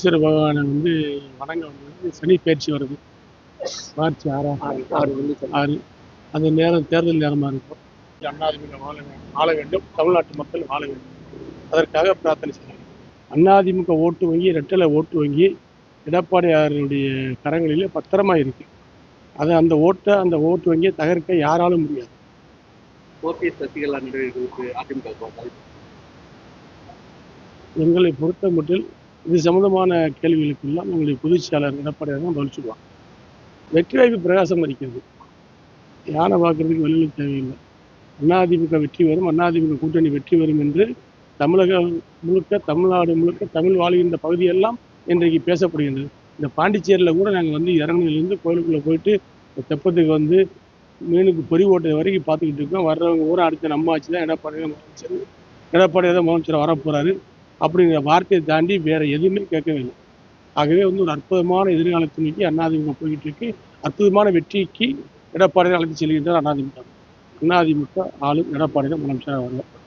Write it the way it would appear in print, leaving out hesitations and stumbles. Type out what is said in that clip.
சனீஸ்வர பகவானை வந்து வணங்க வந்து சனி பயிற்சி வருது. மார்ச் 6 அந்த நேரம் தேர்தல் நேரமாக இருக்கும். அதிமுக வாழ வேண்டும், தமிழ்நாட்டு மக்கள் வாழ வேண்டும், அதற்காக பிரார்த்தனை செய்யணும். அதிமுக ஓட்டு வங்கி, ரெட்டலை ஓட்டு வங்கி எடப்பாடியாருடைய கரங்களிலே பத்திரமா இருக்கு. அந்த ஓட்டு வங்கியை தகர்க்க யாராலும் முடியாது. ஓபிஎஸ் சசிகலா நிர்வாகிகளுக்கு அதிமுக எங்களை பொறுத்த மட்டும் இது சம்பந்தமான கேள்விகளுக்கெல்லாம் எங்களுடைய பொதுச் செயலாளர் எடப்பாடியார் தான் பதில் சொல்லுவாங்க. வெற்றி வாய்ப்பு பிரகாசம் அளிக்கிறது. யானை பார்க்கறதுக்கு வெளியில் தேவையில்லை. அதிமுக வெற்றி வரும், அதிமுக கூட்டணி வெற்றி வரும் என்று தமிழகம் முழுக்க, தமிழ்நாடு முழுக்க, தமிழ் வாழ்கின்ற பகுதியெல்லாம் இன்றைக்கு பேசப்படுகின்றது. இந்த பாண்டிச்சேரியில் கூட நாங்கள் வந்து இறங்கிலிருந்து கோயிலுக்குள்ளே போயிட்டு தெப்பத்துக்கு வந்து மீனுக்கு பொறி ஓட்டுறது வரைக்கும் பார்த்துக்கிட்டு இருக்கோம். வர்றவங்க ஊரை அடுத்த நம்ம ஆச்சு தான் எடப்பாடியார் தான் முதலமைச்சர் வரப்போகிறாரு அப்படிங்கிற வார்த்தையை தாண்டி வேற எதுவுமே கேட்கவே இல்லை. ஆகவே வந்து ஒரு அற்புதமான எதிர்காலத்தை நோக்கி அதிமுக போய்கிட்டு இருக்கு. அற்புதமான வெற்றிக்கு எடப்பாடியார் அழைத்து செல்கின்றார் அதிமுக. அதிமுக ஆளும் எடப்பாடியார் முதலமைச்சராக வருவார்.